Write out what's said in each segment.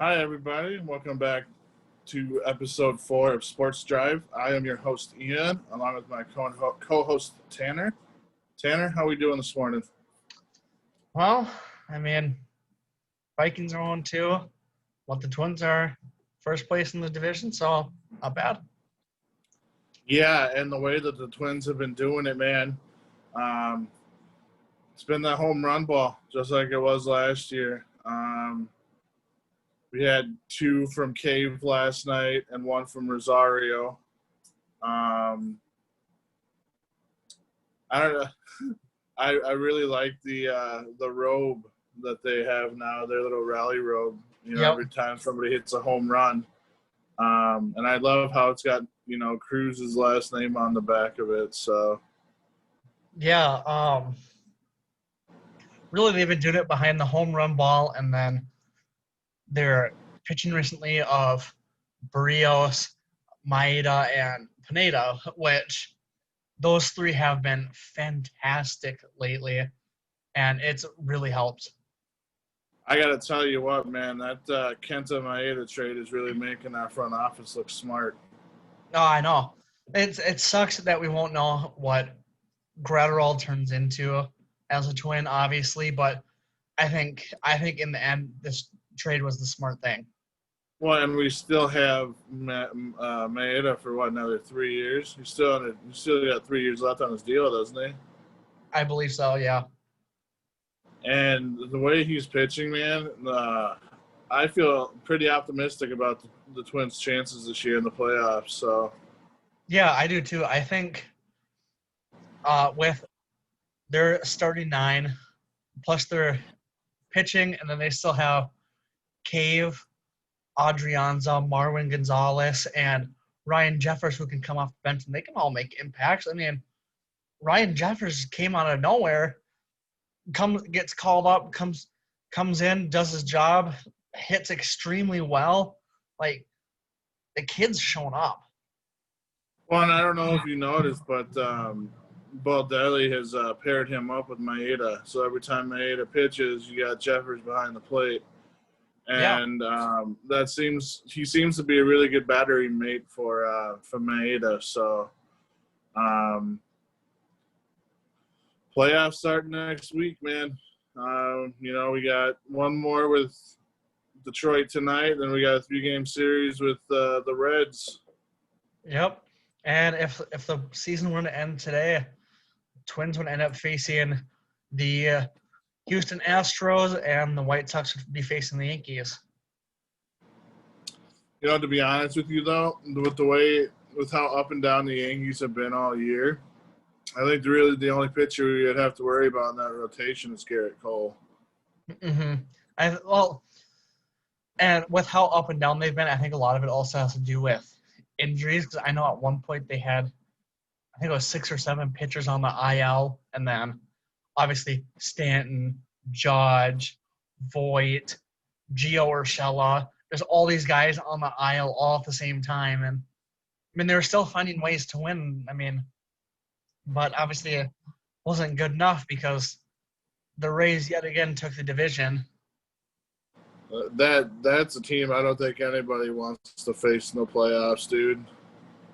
Hi, everybody. Welcome back to episode 4 of Sports Drive. I am your host, Ian, along with my co-host, Tanner. Tanner, how are we doing this morning? Well, I mean, Vikings are on 2, but the Twins are first place in the division, so not bad. Yeah, and the way that the Twins have been doing it, man, um, it's been that home run ball, just like it was last year. We had 2 from Cave last night and 1 from Rosario. I don't know. I really like the robe that they have now, their little rally robe. Yep. Every time somebody hits a home run, and I love how it's got Cruz's last name on the back of it. So Yeah. Really, they've been doing it behind the home run ball, and then they're pitching recently of Barrios, Maeda, and Pineda, which those 3 have been fantastic lately, and it's really helped. I got to tell you what, man, that Kenta Maeda trade is really making our front office look smart. Oh, I know. It sucks that we won't know what Gratterall turns into as a Twin, obviously, but I think in the end this trade was the smart thing. Well, and we still have Maeda for what, another 3 years? He's still got 3 years left on his deal, doesn't he? I believe so, yeah. And the way he's pitching, man, I feel pretty optimistic about the Twins' chances this year in the playoffs. So Yeah, I do too. I think with their starting 9 plus their pitching, and then they still have Cave, Adrianza, Marwin Gonzalez, and Ryan Jeffers who can come off the bench, and they can all make impacts. I mean, Ryan Jeffers came out of nowhere, gets called up, comes in, does his job, hits extremely well. Like, the kid's showing up. well, and I don't know if you noticed, but Baldelli has paired him up with Maeda. So every time Maeda pitches, you got Jeffers behind the plate. Yeah. And he seems to be a really good battery mate for Maeda. So playoffs starting next week, man. We got one more with Detroit tonight, then we got a 3-game series with the Reds. Yep. And if the season were to end today, Twins would end up facing the Houston Astros, and the White Sox would be facing the Yankees. To be honest with you, though, with how up and down the Yankees have been all year, I think really the only pitcher you'd have to worry about in that rotation is Garrett Cole. Mm-hmm. And with how up and down they've been, I think a lot of it also has to do with injuries. Because I know at one point they had, I think it was 6 or 7 pitchers on the IL, and then obviously Stanton, Judge, Voit, Gio Urshela. There's all these guys on the IL all at the same time, and I mean they were still finding ways to win. I mean, but obviously it wasn't good enough because the Rays yet again took the division. That's a team I don't think anybody wants to face in the playoffs, dude.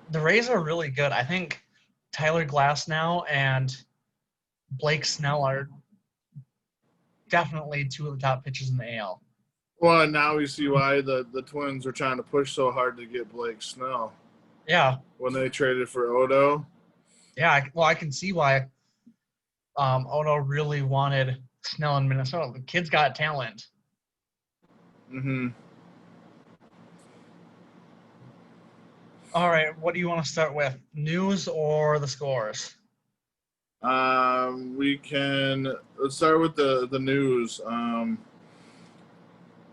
The Rays are really good. I think Tyler Glasnow and Blake Snell are definitely 2 of the top pitchers in the AL. Well, and now we see why the Twins were trying to push so hard to get Blake Snell. Yeah. When they traded for Odo. Yeah, I can see why Odo really wanted Snell in Minnesota. The kid's got talent. Mm-hmm. All right, what do you want to start with? News or the scores? Let's start with the news. I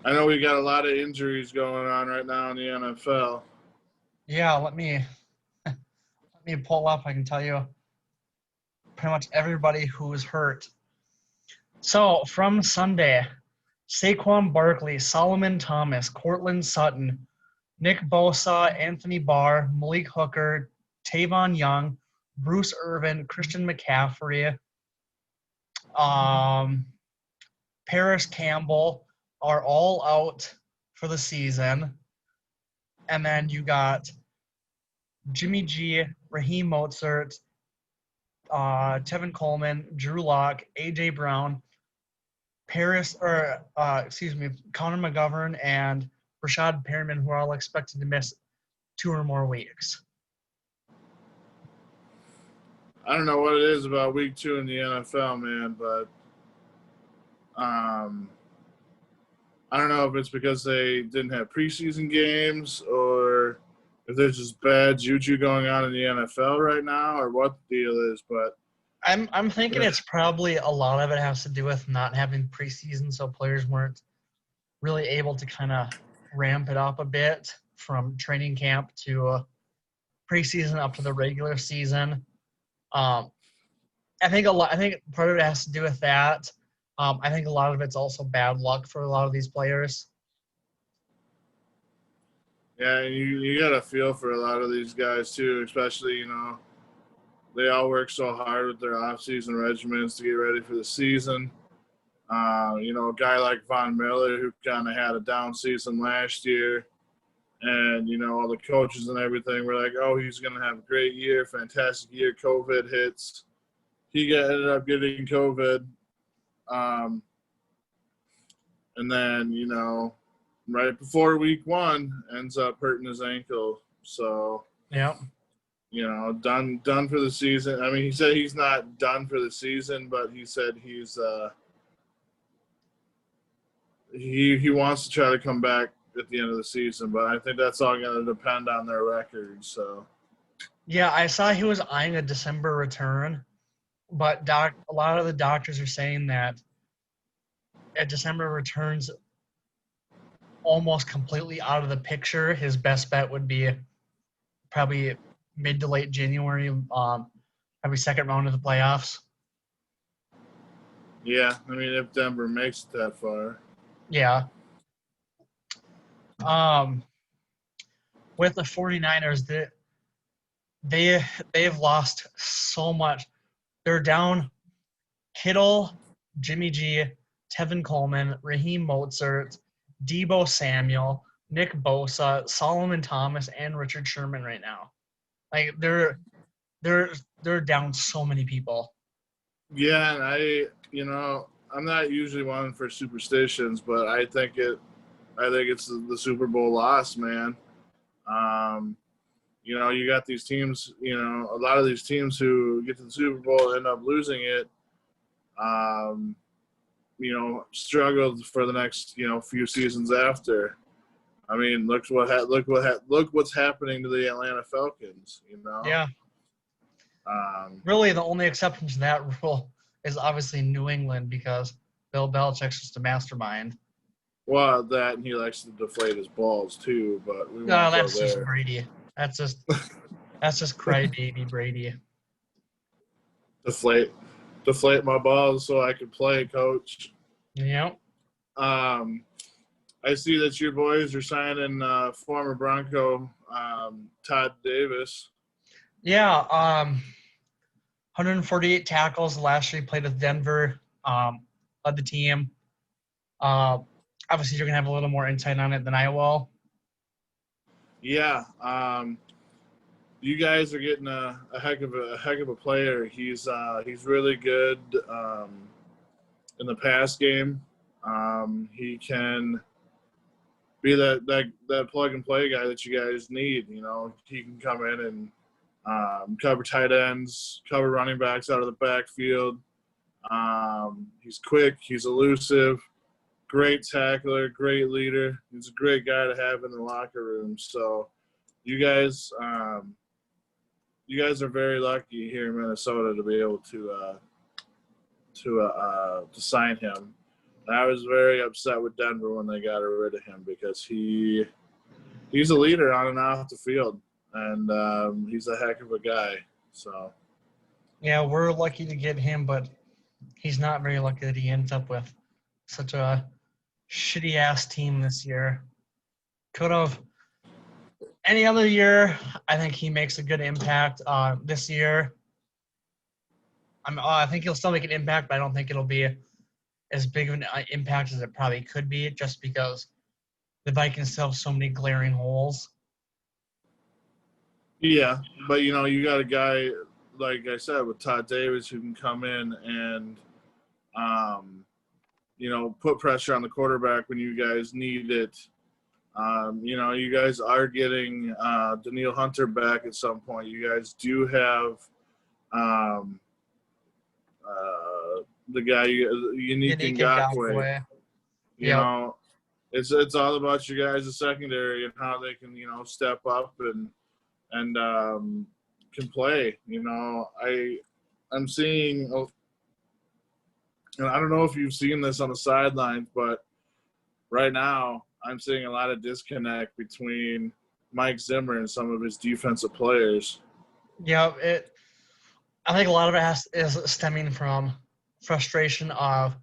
know we got a lot of injuries going on right now in the NFL. Yeah, let me pull up. I can tell you pretty much everybody who was hurt. So from Sunday, Saquon Barkley, Solomon Thomas, Cortland Sutton, Nick Bosa, Anthony Barr, Malik Hooker, Tavon Young, Bruce Irvin, Christian McCaffrey, Paris Campbell are all out for the season. And then you got Jimmy G, Raheem Mostert, Tevin Coleman, Drew Lock, A.J. Brown, Connor McGovern, and Rashad Perriman, who are all expected to miss 2 or more weeks. I don't know what it is about week 2 in the NFL, man, but I don't know if it's because they didn't have preseason games or if there's just bad juju going on in the NFL right now or what the deal is, but I'm thinking it's probably a lot of it has to do with not having preseason, so players weren't really able to kind of ramp it up a bit from training camp to preseason up to the regular season. I think part of it has to do with that. I think a lot of it's also bad luck for a lot of these players. yeah, and you got to feel for a lot of these guys too, especially, they all work so hard with their off-season regimens to get ready for the season. A guy like Von Miller who kind of had a down season last year, and all the coaches and everything were like, "Oh, he's going to have a great year, fantastic year." COVID hits, ended up getting COVID, and then right before week 1, ends up hurting his ankle. So yeah. Done for the season. I mean, he said he's not done for the season, but he said he's he wants to try to come back at the end of the season, but I think that's all going to depend on their record. So yeah, I saw he was eyeing a December return, but a lot of the doctors are saying that a December return's almost completely out of the picture. His best bet would be probably mid to late January, probably second round of the playoffs. yeah, I mean, if Denver makes it that far. Yeah. With the 49ers, they've lost so much. They're down Kittle, Jimmy G, Tevin Coleman, Raheem Mostert, Deebo Samuel, Nick Bosa, Solomon Thomas, and Richard Sherman right now. Like they're down so many people. Yeah, and I'm not usually one for superstitions, but I think it's the Super Bowl loss, man. You got these teams, a lot of these teams who get to the Super Bowl end up losing it. Struggled for the next, few seasons after. I mean, look what's happening to the Atlanta Falcons. Yeah. Really, the only exception to that rule is obviously New England because Bill Belichick's just a mastermind. Well, that and he likes to deflate his balls too, but we won't go that's there. just Brady. That's just crybaby Brady. Deflate my balls so I can play, coach. Yep. I see that your boys are signing former Bronco Todd Davis. Yeah. 148 tackles last year. He played with Denver. Led the team. Obviously, you're gonna have a little more insight on it than I will. Yeah. You guys are getting a heck of a player. He's really good in the pass game. He can be that plug and play guy that you guys need. He can come in and cover tight ends, cover running backs out of the backfield. He's quick. He's elusive. Great tackler. Great leader. He's a great guy to have in the locker room. So you guys are very lucky here in Minnesota to be able to sign him. And I was very upset with Denver when they got rid of him because he's a leader on and off the field, and he's a heck of a guy. So yeah, we're lucky to get him, but he's not very lucky that he ends up with such a shitty ass team this year. Could have any other year. I think he makes a good impact. This year, I think he'll still make an impact, but I don't think it'll be as big of an impact as it probably could be, just because the Vikings still have so many glaring holes. Yeah, but you got a guy like I said with Todd Davis who can come in and um, put pressure on the quarterback when you guys need it. You guys are getting Daniil Hunter back at some point. You guys do have um, the guy Unique Unique Ngakoue. Ngakwe. You Yep. know, it's all about you guys' secondary and how they can step up and can play. I'm seeing. And I don't know if you've seen this on the sidelines, but right now I'm seeing a lot of disconnect between Mike Zimmer and some of his defensive players. Yeah, I think a lot of it is stemming from frustration of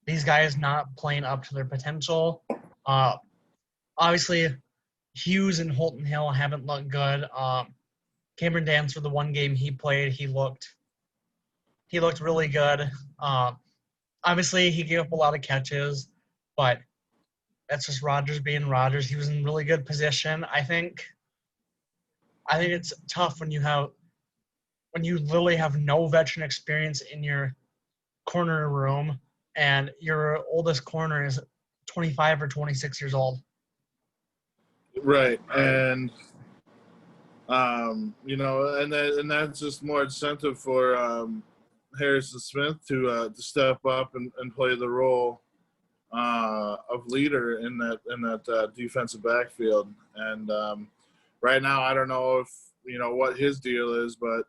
these guys not playing up to their potential. Obviously, Hughes and Holton Hill haven't looked good. Cameron Dancer, the one game he played, he looked really good. Obviously, he gave up a lot of catches, but that's just Rodgers being Rodgers. He was in really good position. I think it's tough when you literally have no veteran experience in your corner room, and your oldest corner is 25 or 26 years old. Right, and and that's just more incentive for Harrison Smith to step up and play the role of leader in that defensive backfield. And right now, I don't know if what his deal is, but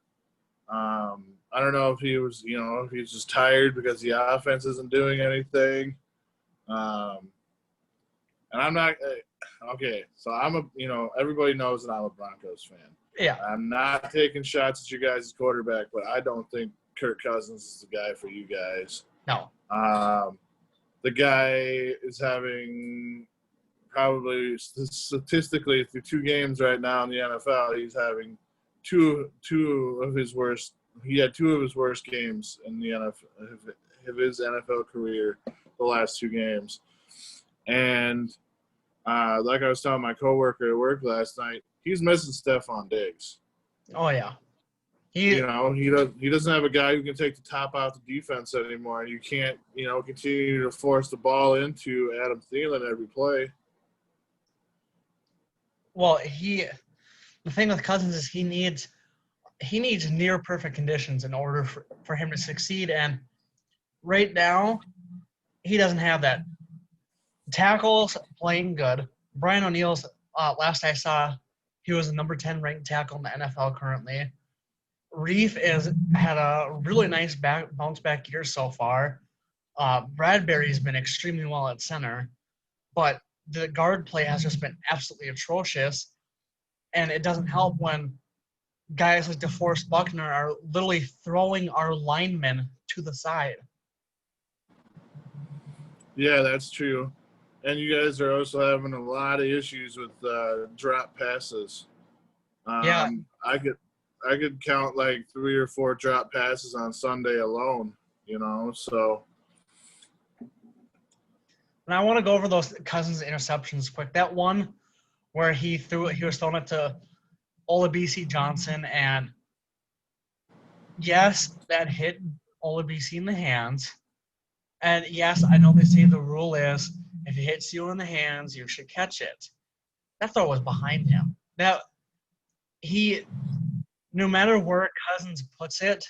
I don't know if he was if he's just tired because the offense isn't doing anything. And I'm not okay. So everybody knows that I'm a Broncos fan. Yeah. I'm not taking shots at you guys' quarterback, but I don't think Kirk Cousins is the guy for you guys. No. The guy is having probably statistically through 2 games right now in the NFL, he's having two of his worst. He had 2 of his worst games in the NFL of his NFL career, the last 2 games. And like I was telling my coworker at work last night, he's missing Stephon Diggs. Oh yeah. He doesn't have a guy who can take the top off the defense anymore. You can't continue to force the ball into Adam Thielen every play. Well, the thing with Cousins is he needs near perfect conditions in order for him to succeed, and right now he doesn't have that. Tackles playing good. Brian O'Neill's last I saw, he was the number 10 ranked tackle in the NFL currently. Reef had a really nice bounce back year so far. Bradbury's been extremely well at center, but the guard play has just been absolutely atrocious, and it doesn't help when guys like DeForest Buckner are literally throwing our linemen to the side. Yeah, that's true. And you guys are also having a lot of issues with drop passes. Yeah. I could count like 3 or 4 drop passes on Sunday alone, so. And I want to go over those Cousins interceptions quick. That one where he was throwing it to Olabisi Johnson, and yes, that hit Olabisi in the hands. And yes, I know they say the rule is if it hits you in the hands, you should catch it. That throw was behind him. Now, no matter where Cousins puts it,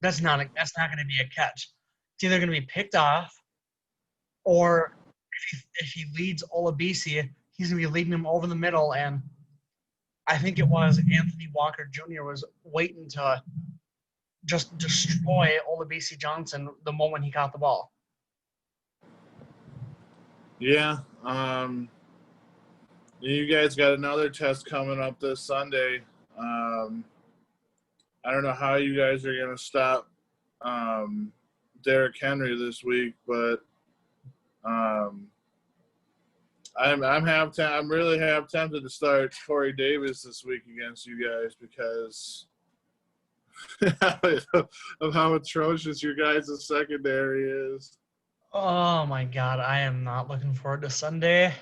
that's not going to be a catch. It's either going to be picked off, or if he leads Olabisi, he's going to be leading him over the middle. And I think it was Anthony Walker Jr. was waiting to just destroy Olabisi Johnson the moment he caught the ball. Yeah. You guys got another test coming up this Sunday. I don't know how you guys are going to stop Derrick Henry this week, but I'm really tempted to start Corey Davis this week against you guys because of how atrocious your guys' secondary is. Oh my God, I am not looking forward to Sunday.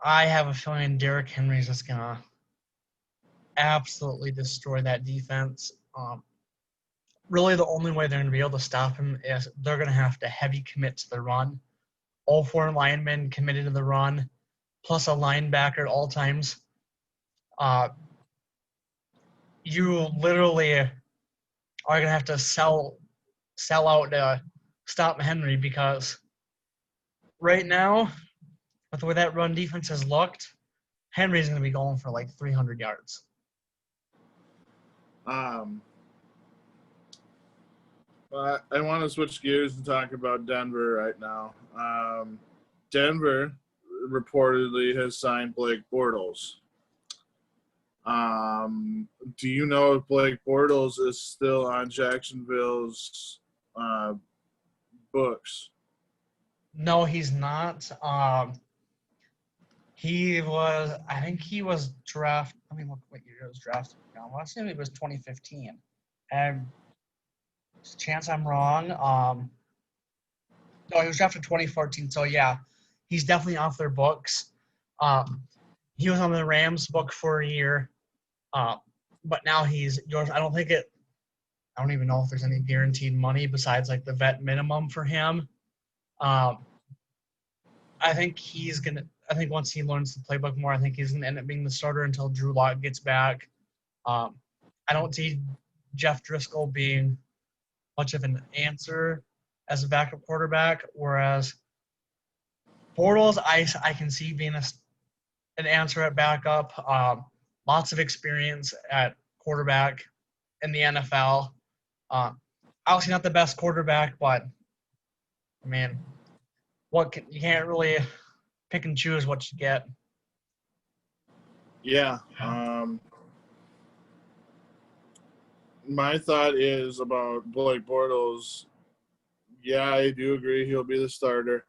I have a feeling Derrick Henry's just gonna absolutely destroy that defense. Really, the only way they're gonna be able to stop him is they're gonna have to heavy commit to the run. All four linemen committed to the run, plus a linebacker at all times. You literally are gonna have to sell out to stop Henry, because right now, with the way that run defense has looked, Henry's going to be going for like 300 yards. Um, I want to switch gears and talk about Denver right now. Denver reportedly has signed Blake Bortles. Do you know if Blake Bortles is still on Jacksonville's books? No, he's not. I think he was drafted. Let me look what year he was drafted. I want to say it was 2015. And there's a chance I'm wrong. No, he was drafted 2014. So yeah, he's definitely off their books. He was on the Rams book for a year, but now he's yours. I don't even know if there's any guaranteed money besides like the vet minimum for him. I think I think once he learns the playbook more, I think he's gonna end up being the starter until Drew Lock gets back. I don't see Jeff Driscoll being much of an answer as a backup quarterback, whereas Bortles, I can see being an answer at backup. Lots of experience at quarterback in the NFL. Obviously not the best quarterback, but I mean, you can't really pick and choose what you get. Yeah. My thought is about Blake Bortles. Yeah, I do agree he'll be the starter.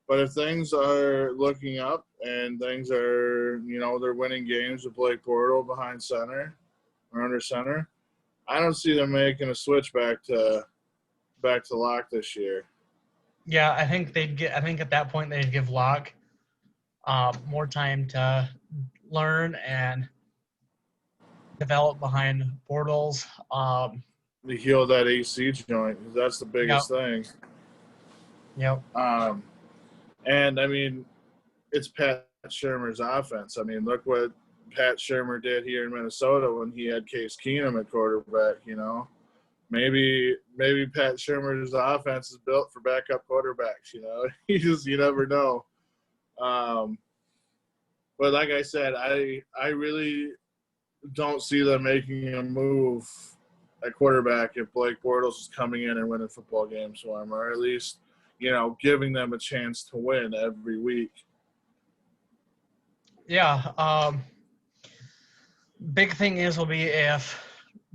But if things are looking up and things are, they're winning games with Blake Bortles behind center or under center, I don't see them making a switch back to Lock this year. Yeah, I think at that point they'd give Locke more time to learn and develop behind Bortles. To heal that AC joint, because that's the biggest thing. Yep. And I mean, it's Pat Shurmur's offense. I mean, look what Pat Shurmur did here in Minnesota when he had Case Keenum at quarterback. Maybe Pat Shurmur's offense is built for backup quarterbacks. You never know. But like I said, I really don't see them making a move at quarterback if Blake Bortles is coming in and winning football games for them, or at least giving them a chance to win every week. Yeah. Big thing will be if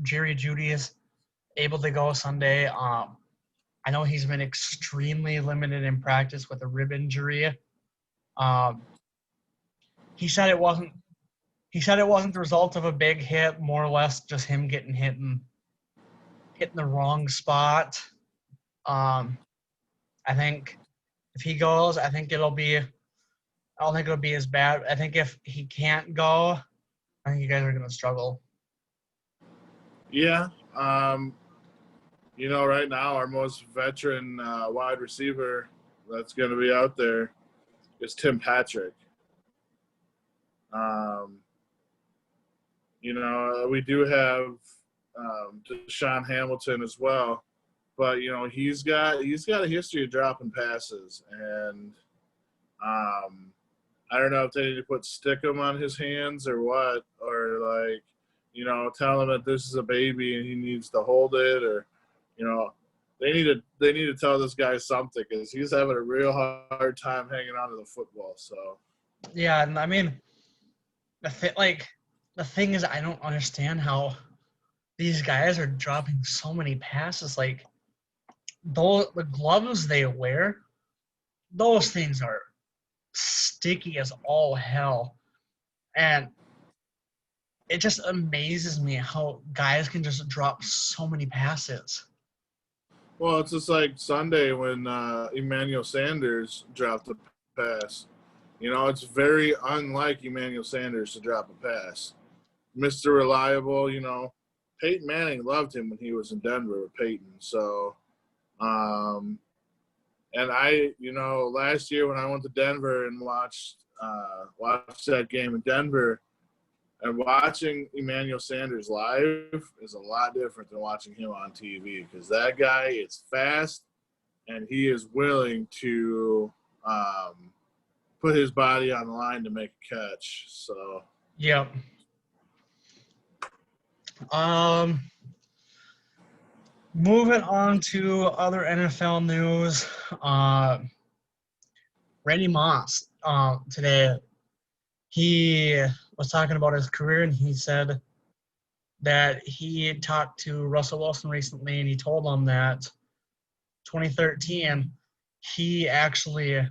Jerry Jeudy is able to go Sunday. I know he's been extremely limited in practice with a rib injury. He said it wasn't the result of a big hit, more or less just him getting hit in the wrong spot. I think if he goes, I don't think it'll be as bad. I think if he can't go, I think you guys are going to struggle. Yeah. Right now our most veteran wide receiver that's going to be out there is Tim Patrick. We do have Deshaun Hamilton as well, but he's got a history of dropping passes, and I don't know if they need to put stickum on his hands or what, or tell him that this is a baby and he needs to hold it, or they need to tell this guy something, because he's having a real hard time hanging on to the football. So yeah, and I mean, the thing is, I don't understand how these guys are dropping so many passes. Like the gloves they wear, those things are sticky as all hell, and it just amazes me how guys can just drop so many passes. Well, it's just like Sunday when Emmanuel Sanders dropped a pass. It's very unlike Emmanuel Sanders to drop a pass. Mr. Reliable, Peyton Manning loved him when he was in Denver with Peyton. So, and last year when I went to Denver and watched that game in Denver, and watching Emmanuel Sanders live is a lot different than watching him on TV, because that guy is fast and he is willing to put his body on the line to make a catch. So, Yep. Moving on to other NFL news. Randy Moss today, he was talking about his career, and he said that he talked to Russell Wilson recently, and he told him that 2013 he actually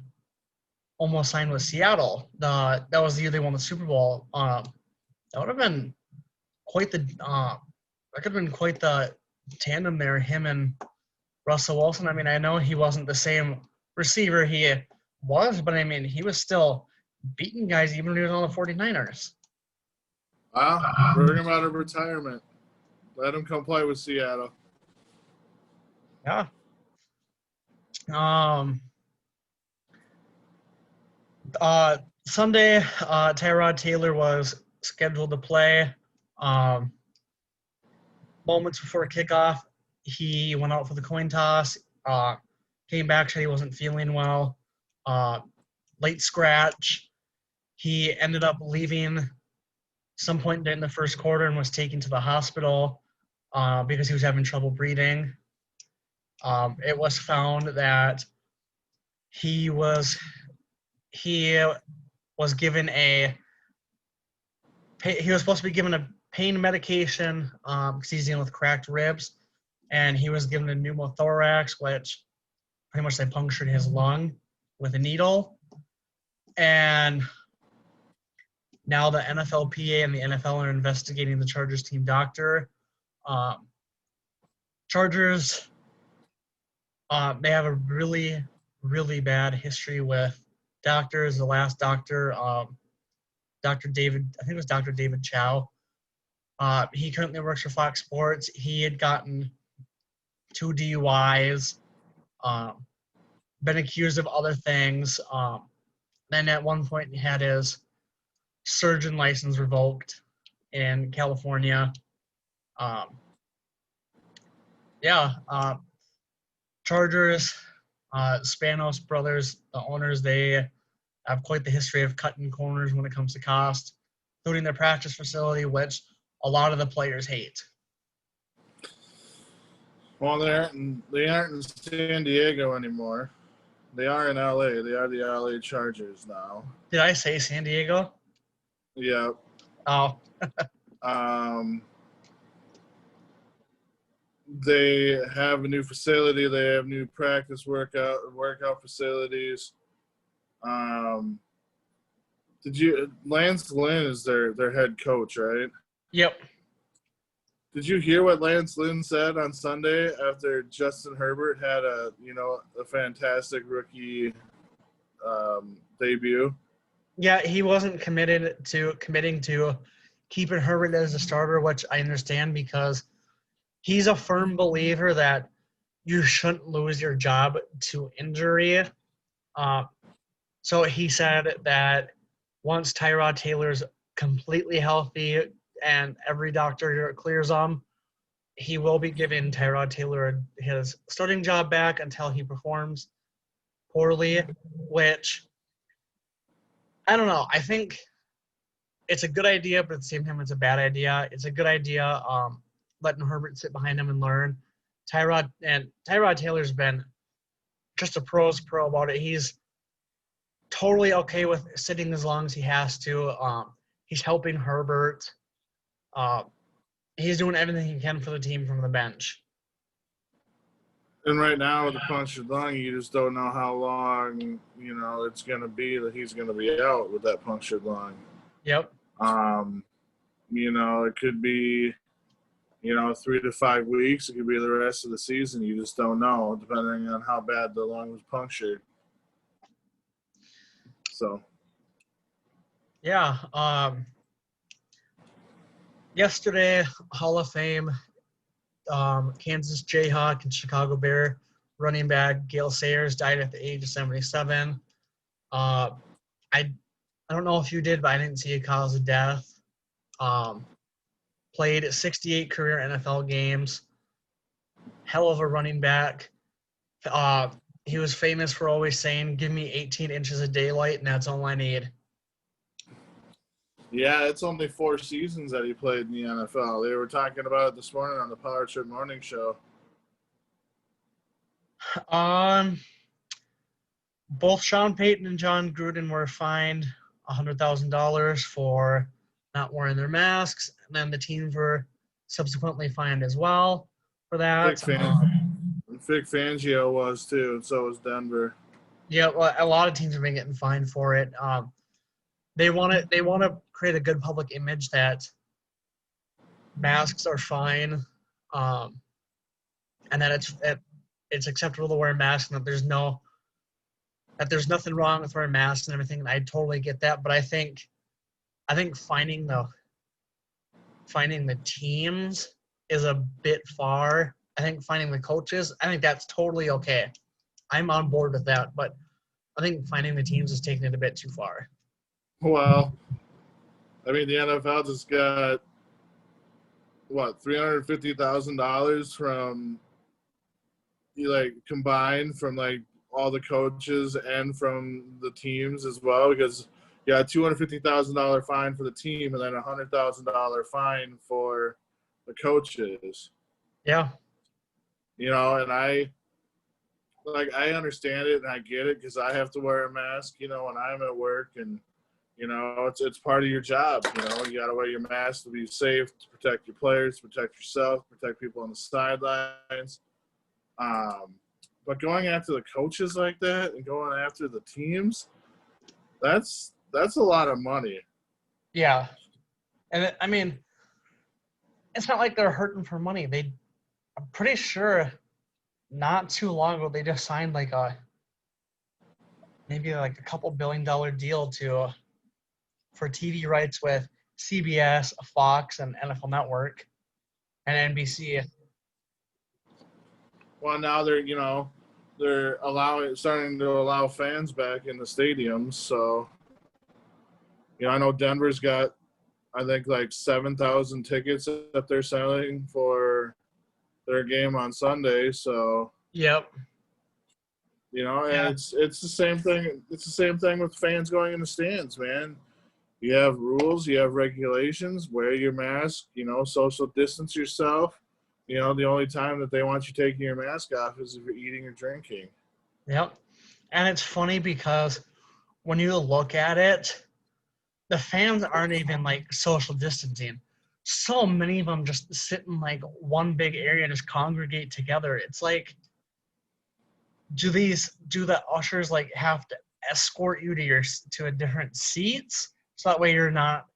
almost signed with Seattle. That was the year they won the Super Bowl. That would have been quite the that could have been quite the tandem there, him and Russell Wilson. I mean, I know he wasn't the same receiver he was, but I mean, he was still beating guys even when he was on the 49ers. well, bring him out of retirement. Let him come play with Seattle. Yeah. Sunday, Tyrod Taylor was scheduled to play. Moments before kickoff, he went out for the coin toss. Came back, said he wasn't feeling well. Late scratch. He ended up leaving some point in the first quarter and was taken to the hospital because he was having trouble breathing. It was found that he was given he was supposed to be given a pain medication because he's dealing with cracked ribs, and he was given a pneumothorax, which pretty much they punctured his lung with a needle. And now the NFLPA and the NFL are investigating the Chargers team doctor. Chargers, they have a really, really bad history with doctors. The last doctor, Dr. David, I think it was Dr. David Chow. He currently works for Fox Sports. He had gotten 2 DUIs, been accused of other things. Then at one point he had his surgeon license revoked in California. Chargers, Spanos brothers, the owners, they have quite the history of cutting corners when it comes to cost, including their practice facility, which a lot of the players hate. Well, they aren't in San Diego anymore. They are in LA. They are the LA Chargers now. Did I say San Diego? Yeah. Oh. They have a new facility. They have new practice workout facilities. Lance Lynn is their head coach, right? Yep. Did you hear what Lance Lynn said on Sunday after Justin Herbert had a fantastic rookie debut? Yeah, he wasn't committing to keeping Herbert as a starter, which I understand because he's a firm believer that you shouldn't lose your job to injury. So he said that once Tyrod Taylor's completely healthy and every doctor clears him, he will be giving Tyrod Taylor his starting job back until he performs poorly, which I don't know. I think it's a good idea, but at the same time, it's a bad idea. It's a good idea letting Herbert sit behind him and learn. Tyrod Taylor's been just a pro about it. He's totally okay with sitting as long as he has to. He's helping Herbert. He's doing everything he can for the team from the bench. And right now with the punctured lung, you just don't know how long, it's going to be that he's going to be out with that punctured lung. Yep. It could be, 3 to 5 weeks. It could be the rest of the season. You just don't know, depending on how bad the lung was punctured. So. Yeah. Yesterday, Hall of Fame, Kansas Jayhawk and Chicago Bear running back Gale Sayers died at the age of 77. Uh, I don't know if you did, but I didn't see a cause of death. Um, Played 68 career NFL games. Hell of a running back. Uh, he was famous for always saying, "Give me 18 inches of daylight, and that's all I need." Yeah, it's only 4 seasons that he played in the NFL. They were talking about it this morning on the Power Trip Morning Show. Um, Both Sean Payton and John Gruden were fined $100,000 for not wearing their masks, and then the teams were subsequently fined as well for Vic, that. Vic Fangio was too, and so was Denver. Yeah, well, a lot of teams have been getting fined for it. They want to create a good public image that masks are fine, um, and that it's acceptable to wear masks, and that there's nothing wrong with wearing masks and everything. And I totally get that, but I think finding the teams is a bit far. I think finding the coaches, I think that's totally okay. I'm on board with that, but I think finding the teams is taking it a bit too far. Well, I mean, the NFL just got what $350,000 from combined from all the coaches and from the teams as well, because you got $250,000 fine for the team and then $100,000 fine for the coaches. Yeah. And I understand it and I get it because I have to wear a mask, when I'm at work, and it's part of your job. You got to wear your mask to be safe, to protect your players, to protect yourself, protect people on the sidelines. But going after the coaches like that and going after the teams, that's a lot of money. Yeah. And I mean, it's not like they're hurting for money. I'm pretty sure not too long ago they just signed maybe like a couple $1 billion deal for TV rights with CBS, Fox, and NFL Network, and NBC. Well, now they're starting to allow fans back in the stadiums. So, I know Denver's got, I think, like 7,000 tickets that they're selling for their game on Sunday. So, Yep. and it's the same thing. It's the same thing with fans going in the stands, man. You have rules, you have regulations. Wear your mask. Social distance yourself. The only time that they want you taking your mask off is if you're eating or drinking. Yep. And it's funny because when you look at it, the fans aren't even like social distancing. So many of them just sit in like one big area and just congregate together. It's like, do the ushers like have to escort you to a different seats so that way you're not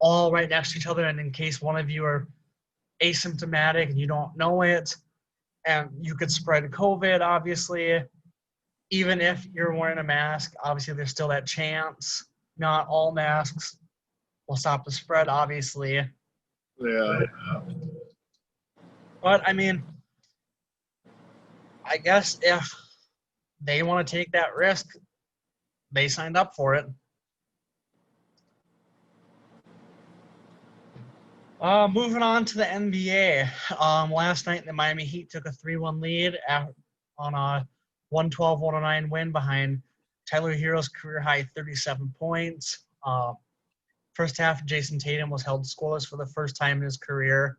all right next to each other, and in case one of you are asymptomatic and you don't know it, and you could spread COVID, obviously. Even if you're wearing a mask, obviously there's still that chance. Not all masks will stop the spread, obviously. Yeah. But I mean, I guess if they want to take that risk, they signed up for it. Moving on to the NBA. Last night, the Miami Heat took a 3-1 lead on a 112-109 win behind Tyler Hero's career-high 37 points. First half, Jason Tatum was held scoreless for the first time in his career.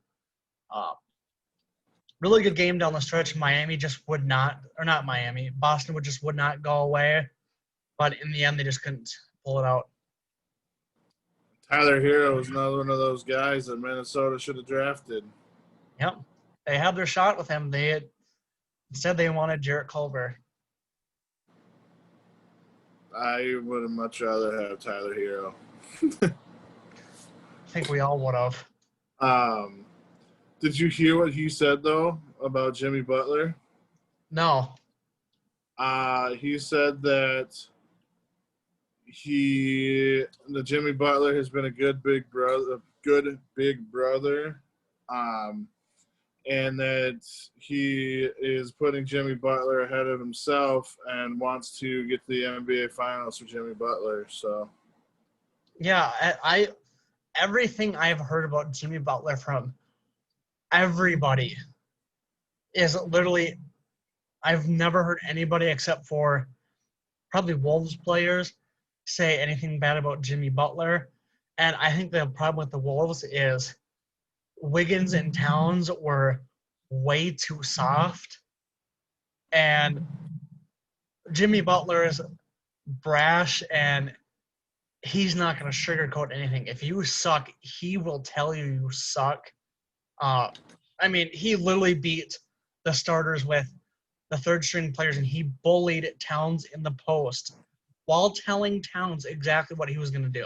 Really good game down the stretch. Miami just would not, or not Miami, Boston would not go away. But in the end, they just couldn't pull it out. Tyler Hero was another one of those guys that Minnesota should have drafted. Yep. They had their shot with him. Instead, they wanted Jarrett Culver. I would have much rather have Tyler Hero. I think we all would have. Did you hear what he said, though, about Jimmy Butler? No. He said that the Jimmy Butler has been a good big brother, and that he is putting Jimmy Butler ahead of himself and wants to get to the NBA Finals for Jimmy Butler. So Yeah, I everything I've heard about Jimmy Butler from everybody is literally, I've never heard anybody except for probably Wolves players say anything bad about Jimmy Butler. And I think the problem with the Wolves is Wiggins and Towns were way too soft. And Jimmy Butler is brash and he's not going to sugarcoat anything. If you suck, he will tell you you suck. I mean, he literally beat the starters with the third string players and he bullied Towns in the post while telling Towns exactly what he was going to do.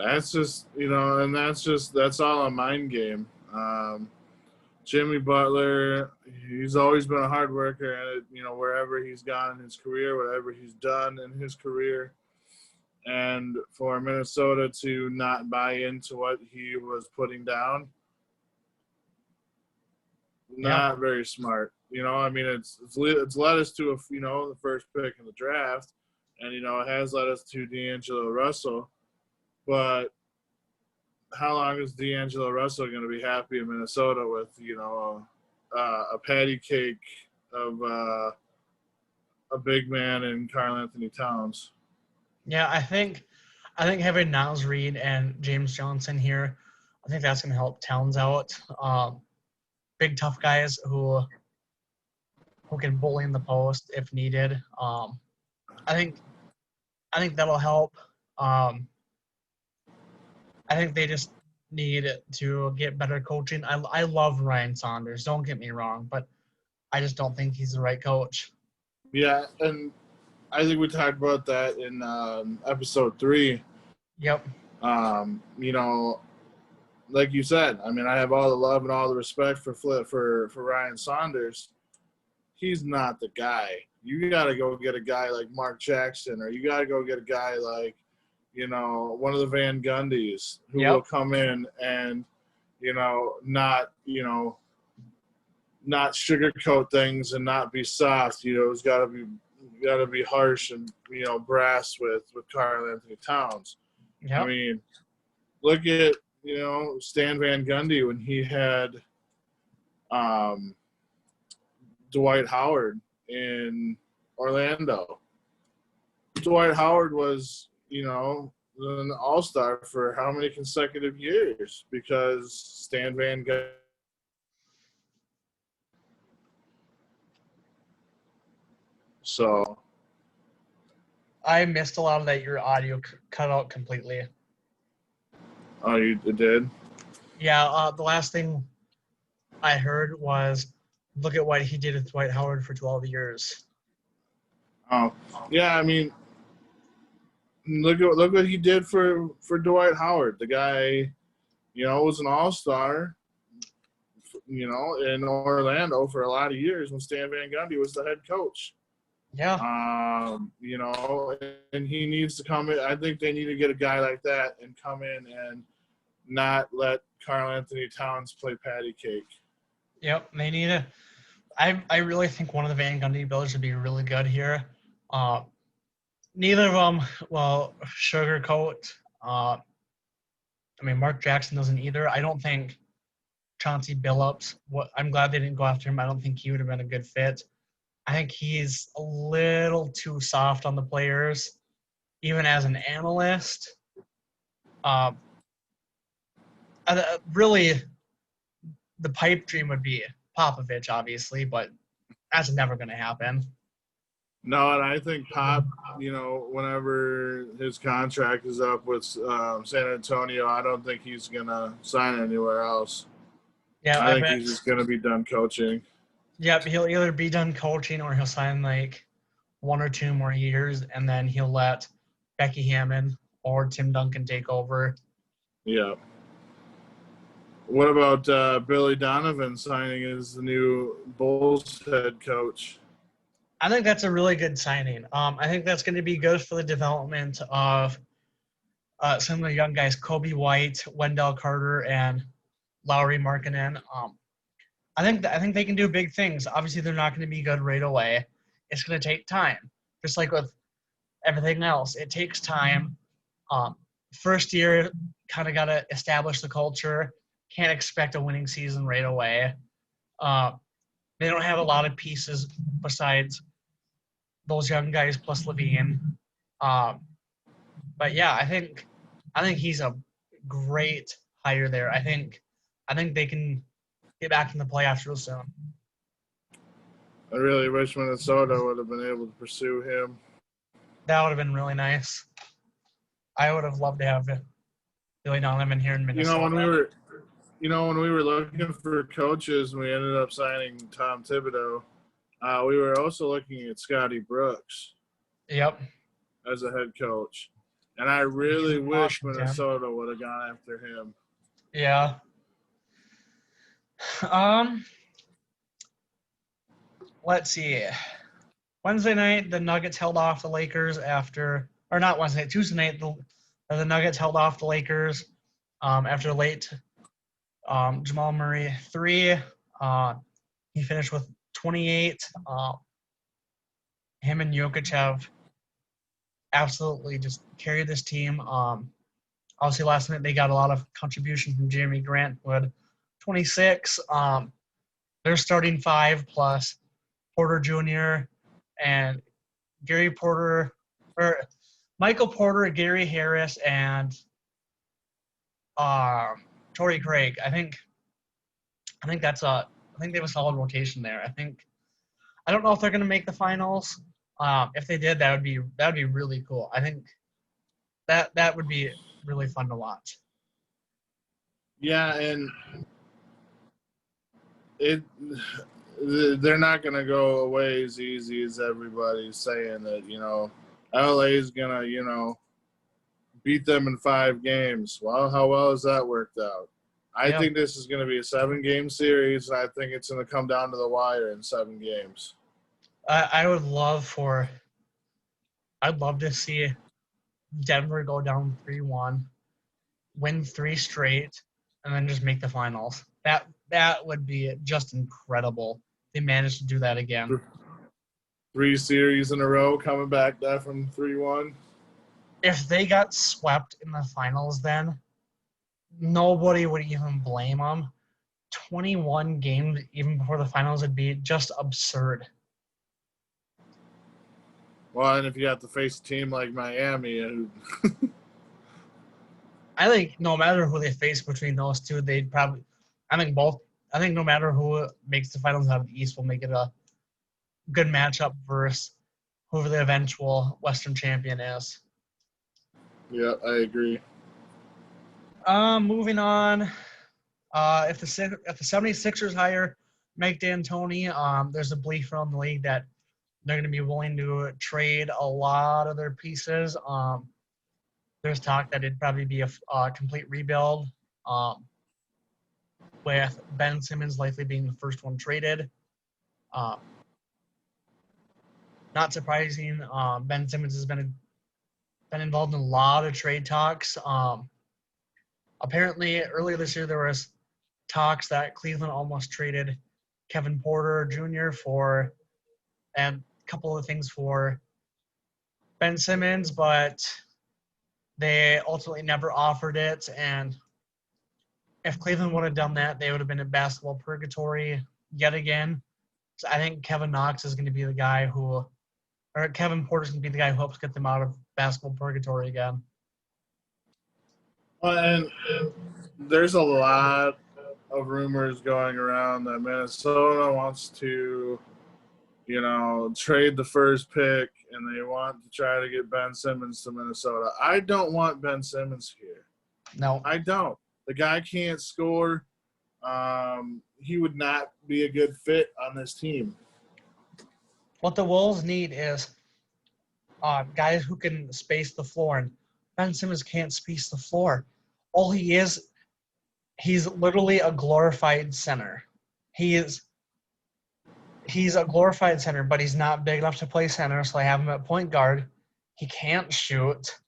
that's just, and that's all a mind game. Jimmy Butler, he's always been a hard worker at, wherever he's gone in his career, whatever he's done in his career. And for Minnesota to not buy into what he was putting down, not very smart. It's led us to the first pick in the draft, and it has led us to D'Angelo Russell. But how long is D'Angelo Russell going to be happy in Minnesota with a patty cake of a big man in Karl Anthony Towns? Yeah, I think having Niles Reed and James Johnson here, I think that's going to help Towns out. Big tough guys who can bully in the post if needed. I think that'll help. I think they just need to get better coaching. I love Ryan Saunders. Don't get me wrong, but I just don't think he's the right coach. Yeah, and I think we talked about that in episode 3. Yep. Like you said, I have all the love and all the respect for Ryan Saunders. He's not the guy. You got to go get a guy like Mark Jackson, or you got to go get a guy like, one of the Van Gundys who will come in and, not sugarcoat things and not be soft. It's got to be harsh and brass with Karl Anthony Towns. Yep. Look at Stan Van Gundy when he had Dwight Howard in Orlando. Dwight Howard was an all-star for how many consecutive years because Stan Van Gundy. So I missed a lot of that. Your audio cut out completely. Oh, you did? Yeah, the last thing I heard was, look at what he did with Dwight Howard for 12 years. Oh, yeah, look what he did for Dwight Howard. The guy, was an all-star, in Orlando for a lot of years when Stan Van Gundy was the head coach. Yeah. And he needs to come in. I think they need to get a guy like that and come in and not let Karl Anthony Towns play patty cake. Yep, they need to. I really think one of the Van Gundy brothers would be really good here. Neither of them will sugarcoat. Mark Jackson doesn't either. I don't think Chauncey Billups. I'm glad they didn't go after him. I don't think he would have been a good fit. I think he's a little too soft on the players, even as an analyst. Really, the pipe dream would be Popovich, obviously, but that's never going to happen. No, and I think Pop, whenever his contract is up with San Antonio, I don't think he's going to sign anywhere else. Yeah, I think he's just going to be done coaching. Yep, he'll either be done coaching or he'll sign like 1 or 2 more years, and then he'll let Becky Hammon or Tim Duncan take over. Yeah. What about Billy Donovan signing as the new Bulls head coach? I think that's a really good signing. I think that's going to be good for the development of some of the young guys, Kobe White, Wendell Carter, and Lowry Markkanen. I think they can do big things. Obviously, they're not going to be good right away. It's going to take time, just like with everything else. It takes time. Um, First year, kind of got to establish the culture. Can't expect a winning season right away. Uh, they don't have a lot of pieces besides those young guys plus Levine. Um, but yeah, I think he's a great hire there. I think they can get back in the playoffs real soon. I really wish Minnesota would have been able to pursue him. That would have been really nice. I would have loved to have Billy Donovan here in Minnesota. When we were looking for coaches and we ended up signing Tom Thibodeau, we were also looking at Scotty Brooks. Yep. As a head coach. And I really wish Washington. Minnesota would have gone after him. Yeah. Let's see. Wednesday night, the Nuggets held off the Lakers Tuesday night, the Nuggets held off the Lakers after late Jamal Murray 3. He finished with 28. Him and Jokic have absolutely just carried this team. Obviously, last night they got a lot of contribution from Jeremy Grant, who had 26. They're starting 5 plus Porter Jr. and Michael Porter, Gary Harris, and Torrey Craig. I think they have a solid rotation there. I don't know if they're going to make the finals. If they did, that would be really cool. I think that would be really fun to watch. Yeah, and they're not going to go away as easy as everybody's saying that, LA is going to, beat them in 5 games. Well, how well has that worked out? I think this is going to be a 7-game series, and I think it's going to come down to the wire in 7 games. I'd love to see Denver go down 3-1, win 3 straight, and then just make the finals. That would be just incredible. They managed to do that again. 3 series in a row coming back there from 3-1. If they got swept in the finals, then nobody would even blame them. 21 games even before the finals would be just absurd. Well, and if you have to face a team like Miami, I think no matter who they face between those two, they'd probably. I think no matter who makes the finals out of the East will make it a good matchup versus whoever the eventual Western champion is. Yeah, I agree. Moving on. If the 76ers hire Mike D'Antoni, there's a belief around the league that they're going to be willing to trade a lot of their pieces. There's talk that it'd probably be a complete rebuild, with Ben Simmons likely being the first one traded. Not surprising. Ben Simmons has been involved in a lot of trade talks. Apparently, earlier this year, there was talks that Cleveland almost traded Kevin Porter Jr. and a couple of things for Ben Simmons, but they ultimately never offered it. And if Cleveland would have done that, they would have been in basketball purgatory yet again. So I think Kevin Porter is going to be the guy who helps get them out of basketball purgatory again. Well, and there's a lot of rumors going around that Minnesota wants to, trade the first pick, and they want to try to get Ben Simmons to Minnesota. I don't want Ben Simmons here. No. I don't. The guy can't score. He would not be a good fit on this team. What the Wolves need is guys who can space the floor, and Ben Simmons can't space the floor. All he is, he's literally a glorified center. He he's a glorified center, but he's not big enough to play center, so I have him at point guard. He can't shoot.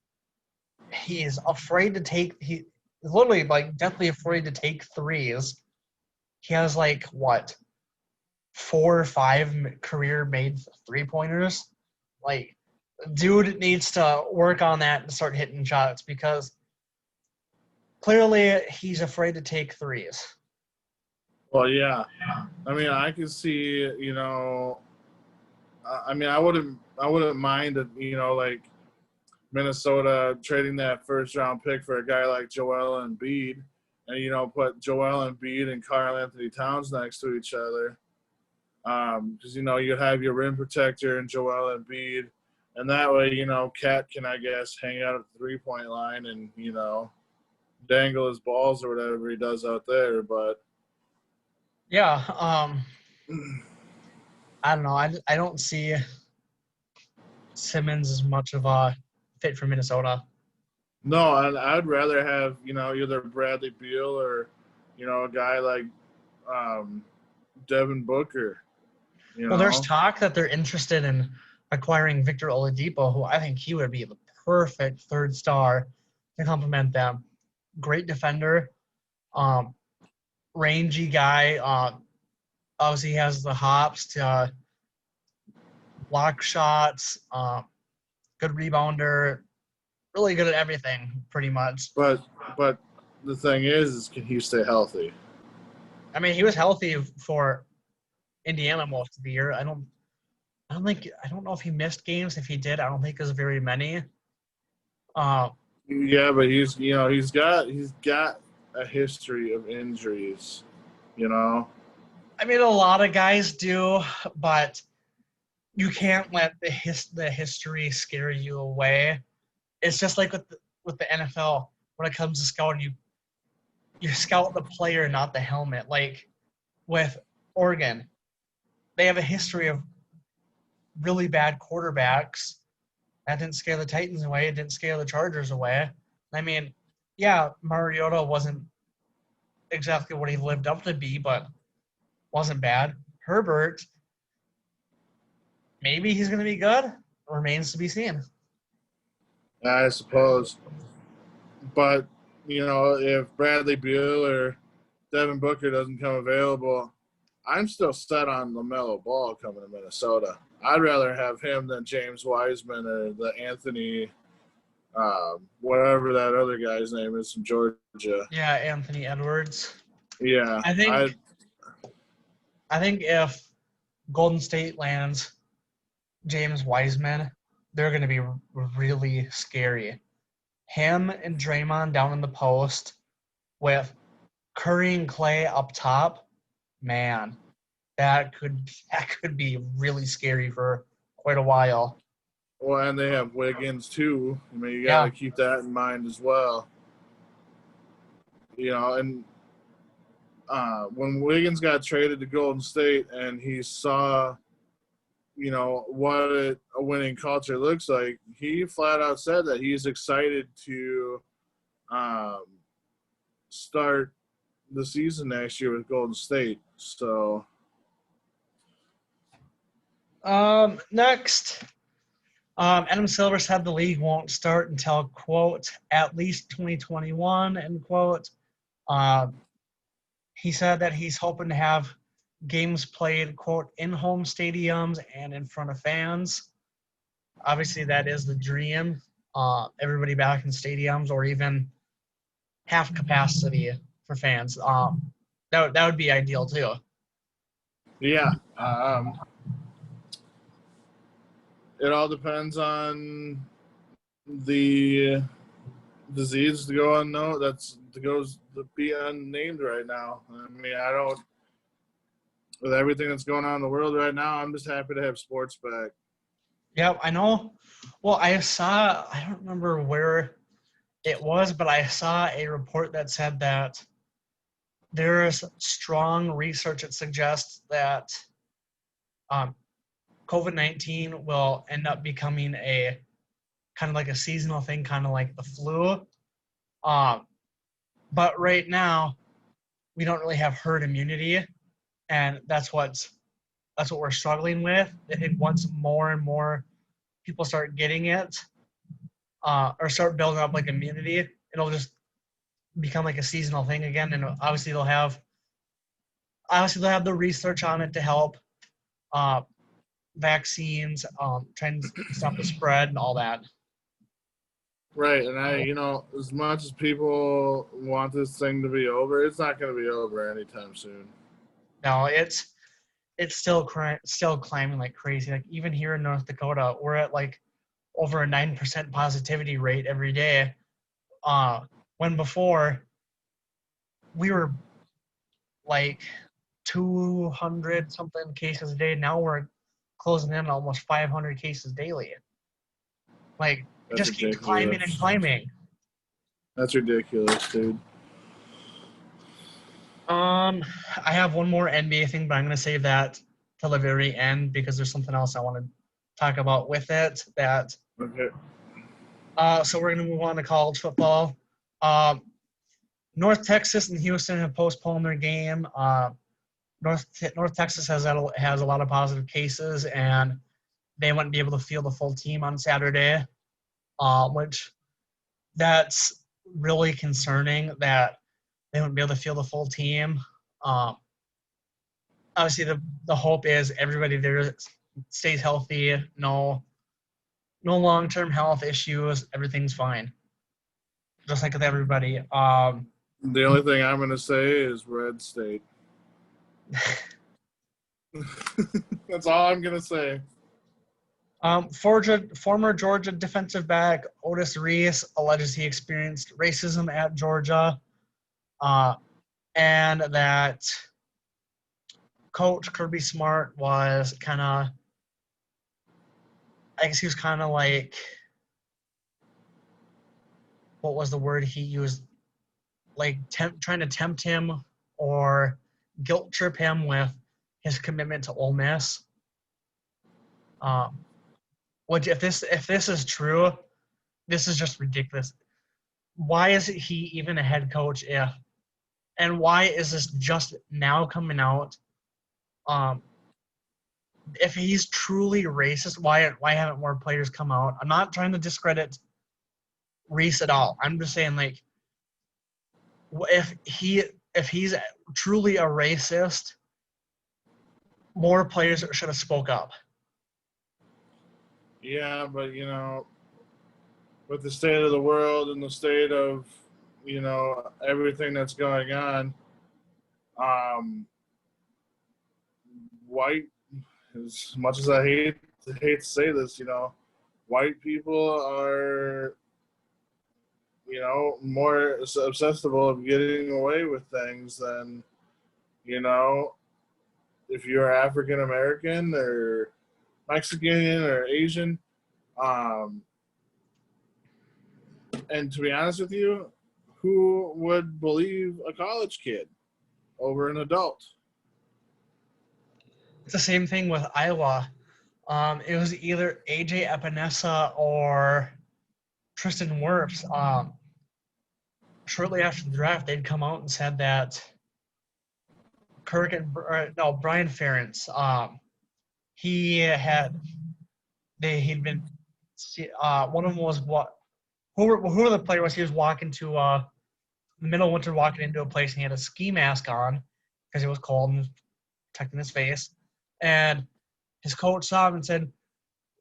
He's afraid to take. He's literally like deathly afraid to take threes. He has like what 4 or 5 career made 3-pointers. Like, dude needs to work on that and start hitting shots because clearly he's afraid to take threes. Well, yeah. I mean, I can see, I mean, I wouldn't mind, like Minnesota trading that first round pick for a guy like Joel Embiid and, put Joel Embiid and Karl Anthony Towns next to each other. Because, you'd have your rim protector and Joel Embiid. And that way, Cat can, I guess, hang out at the 3-point line and, dangle his balls or whatever he does out there. But yeah, I don't know. I don't see Simmons as much of a fit for Minnesota. no, I'd rather have, either Bradley Beal or, a guy like Devin Booker. Well, there's talk that they're interested in acquiring Victor Oladipo, who I think he would be the perfect third star to complement them. Great defender, rangy guy. Obviously, he has the hops to block shots. Good rebounder. Really good at everything, pretty much. But the thing is can he stay healthy? I mean, he was healthy for Indiana most of the year. I don't know if he missed games. If he did, I don't think it was very many. Yeah, but he's got a history of injuries. I mean, a lot of guys do, but you can't let the history scare you away. It's just like with the NFL when it comes to scouting, you scout the player, not the helmet. Like with Oregon, they have a history of really bad quarterbacks. That didn't scare the Titans away. It didn't scare the Chargers away. I mean, yeah, Mariota wasn't exactly what he lived up to be, but wasn't bad. Herbert, maybe he's going to be good. Remains to be seen. I suppose. But, if Bradley Beal or Devin Booker doesn't come available, I'm still set on LaMelo Ball coming to Minnesota. I'd rather have him than James Wiseman or the Anthony, whatever that other guy's name is from Georgia. Yeah, Anthony Edwards. Yeah. I think if Golden State lands James Wiseman, they're going to be really scary. Him and Draymond down in the post with Curry and Clay up top, man, that could be really scary for quite a while. Well, and they have Wiggins too. I mean, you got to keep that in mind as well. And when Wiggins got traded to Golden State and he saw, what a winning culture looks like, he flat out said that he's excited to start the season next year with Golden State. So next, Adam Silver said the league won't start until, quote, at least 2021, end quote. He said that he's hoping to have games played, quote, in home stadiums and in front of fans. Obviously, that is the dream. Everybody back in stadiums or even half capacity for fans. That would be ideal too. Yeah. It all depends on the disease to go unknown. Goes to be unnamed right now. I mean, with everything that's going on in the world right now, I'm just happy to have sports back. Yeah, I know. Well, I don't remember where it was, but I saw a report that said that there is strong research that suggests that COVID-19 will end up becoming a kind of like a seasonal thing, kind of like the flu. But right now, we don't really have herd immunity, and that's what's that's what we're struggling with. I think once more and more people start getting it, or start building up like immunity, it'll just become like a seasonal thing again. And obviously they'll have the research on it to help uh, vaccines, trying to stop the spread and all that. Right, and as much as people want this thing to be over, it's not going to be over anytime soon. No, it's still climbing like crazy. Like even here in North Dakota, we're at like over a 9% positivity rate every day. When before we were like 200 something cases a day. Now we're closing in almost 500 cases daily. Like it That's just keeps climbing and ridiculous. climbing. That's ridiculous, dude. I have one more NBA thing, but I'm gonna save that till the very end because there's something else I want to talk about with it. Okay. So we're gonna move on to college football. Um, North Texas and Houston have postponed their game. North Texas has a lot of positive cases, and they wouldn't be able to field the full team on Saturday, which that's really concerning that they wouldn't be able to field the full team. Um, Obviously, the hope is everybody there stays healthy, no long-term health issues, everything's fine, just like with everybody. The only thing I'm going to say is Red State. That's all I'm going to say. Former Georgia defensive back Otis Reese alleges he experienced racism at Georgia, and that Coach Kirby Smart was kind of, I guess he was kind of like, what was the word he used? Like trying to tempt him or guilt trip him with his commitment to Ole Miss. Which if this is true, this is just ridiculous. Why is he even a head coach and why is this just now coming out? If he's truly racist, why haven't more players come out? I'm not trying to discredit Reese at all. I'm just saying, like, if he's truly a racist, more players should have spoke up. Yeah, but with the state of the world and the state of everything that's going on, white, as much as I hate to say this, white people are more susceptible of getting away with things than if you're African American or Mexican or Asian. And to be honest with you, who would believe a college kid over an adult? It's the same thing with Iowa. It was either AJ Epinesa or Tristan Wirfs. Shortly after the draft, they'd come out and said that Brian Ferentz, he'd been, one of them was who the player was. He was walking to the middle of winter, walking into a place, and he had a ski mask on because it was cold and protecting his face. And his coach saw him and said,